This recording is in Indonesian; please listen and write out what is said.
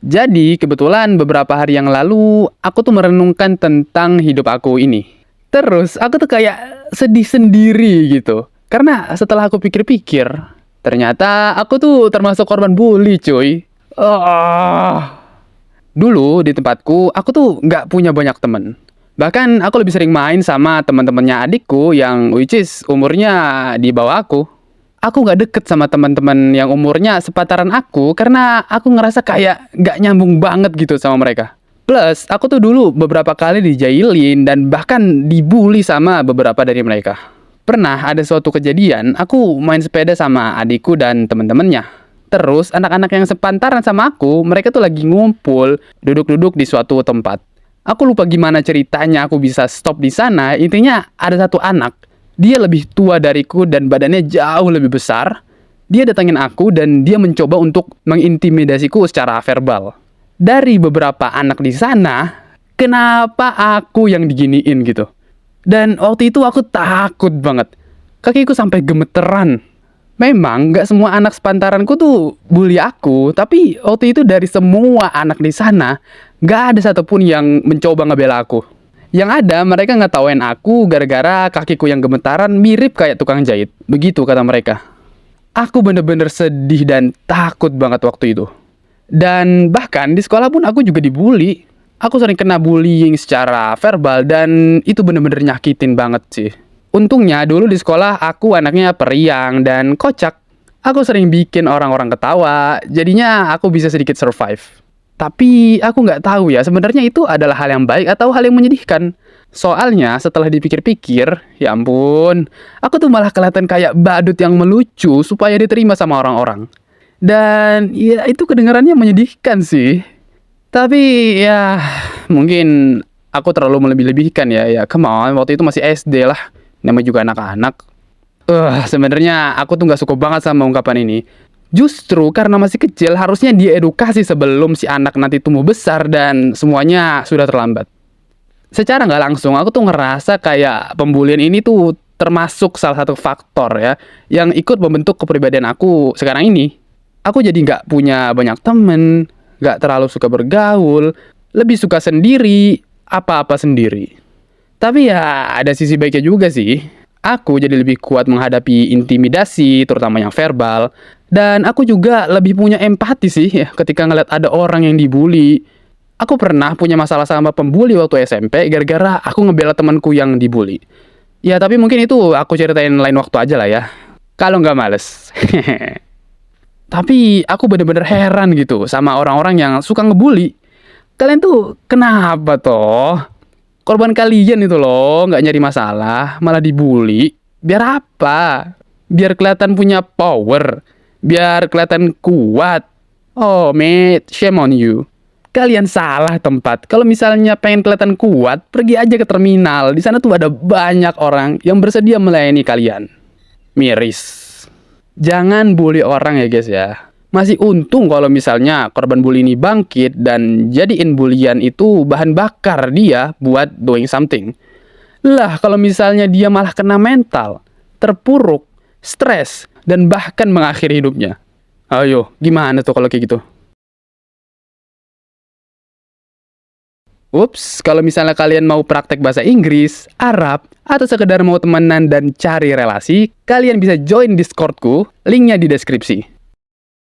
Jadi, kebetulan beberapa hari yang lalu, aku tuh merenungkan tentang hidup aku ini. Terus, aku tuh kayak sedih sendiri gitu. Karena setelah aku pikir-pikir, ternyata aku tuh termasuk korban bully, cuy. Ah. Dulu di tempatku, aku tuh nggak punya banyak temen. Bahkan aku lebih sering main sama teman-temannya adikku yang which is umurnya di bawah aku. Aku nggak deket sama teman-teman yang umurnya sepantaran aku karena aku ngerasa kayak nggak nyambung banget gitu sama mereka. Plus, aku tuh dulu beberapa kali dijailin dan bahkan dibully sama beberapa dari mereka. Pernah ada suatu kejadian, aku main sepeda sama adikku dan teman-temannya. Terus anak-anak yang sepantaran sama aku, mereka tuh lagi ngumpul, duduk-duduk di suatu tempat. Aku lupa gimana ceritanya aku bisa stop di sana. Intinya ada satu anak, dia lebih tua dariku dan badannya jauh lebih besar. Dia datangin aku dan dia mencoba untuk mengintimidasiku secara verbal. Dari beberapa anak di sana, kenapa aku yang diginiin gitu? Dan waktu itu aku takut banget. Kakiku sampai gemeteran. Memang gak semua anak sepantaranku tuh bully aku, tapi waktu itu dari semua anak di sana, gak ada satupun yang mencoba ngebela aku. Yang ada mereka ngetawain aku gara-gara kakiku yang gemetaran mirip kayak tukang jahit. Begitu kata mereka. Aku bener-bener sedih dan takut banget waktu itu. Dan bahkan di sekolah pun aku juga dibully. Aku sering kena bullying secara verbal dan itu bener-bener nyakitin banget sih. Untungnya dulu di sekolah aku anaknya periang dan kocak. Aku sering bikin orang-orang ketawa, jadinya aku bisa sedikit survive. Tapi aku nggak tahu ya sebenarnya itu adalah hal yang baik atau hal yang menyedihkan. Soalnya setelah dipikir-pikir, ya ampun, aku tuh malah kelihatan kayak badut yang melucu supaya diterima sama orang-orang. Dan ya itu kedengarannya menyedihkan sih. Tapi ya mungkin aku terlalu melebih-lebihkan ya. Ya come on, waktu itu masih SD lah. Namanya juga anak-anak. Sebenarnya aku tuh nggak suka banget sama ungkapan ini. Justru karena masih kecil harusnya diedukasi sebelum si anak nanti tumbuh besar dan semuanya sudah terlambat. Secara nggak langsung aku tuh ngerasa kayak pembulian ini tuh termasuk salah satu faktor ya yang ikut membentuk kepribadian aku sekarang ini. Aku jadi nggak punya banyak temen, nggak terlalu suka bergaul, lebih suka sendiri, apa-apa sendiri. Tapi ya ada sisi baiknya juga sih. Aku jadi lebih kuat menghadapi intimidasi, terutama yang verbal. Dan aku juga lebih punya empati sih ya, ketika ngeliat ada orang yang dibully. Aku pernah punya masalah sama pembuli waktu SMP gara-gara aku ngebela temanku yang dibully. Ya tapi mungkin itu aku ceritain lain waktu aja lah ya. Kalau nggak males. Tapi aku bener-bener heran gitu sama orang-orang yang suka ngebully. Kalian tuh kenapa toh? Korban kalian itu loh, nggak nyari masalah, malah dibully. Biar apa? Biar kelihatan punya power. Biar kelihatan kuat. Oh, mate, shame on you. Kalian salah tempat. Kalau misalnya pengen kelihatan kuat, pergi aja ke terminal. Di sana tuh ada banyak orang yang bersedia melayani kalian. Miris. Jangan bully orang ya guys ya. Masih untung kalau misalnya korban bully ini bangkit dan jadiin bulian itu bahan bakar dia buat doing something. Lah kalau misalnya dia malah kena mental, terpuruk, stres, dan bahkan mengakhiri hidupnya. Ayo, gimana tuh kalau kayak gitu? Ups, kalau misalnya kalian mau praktek bahasa Inggris, Arab, atau sekedar mau temenan dan cari relasi, kalian bisa join Discordku, linknya di deskripsi.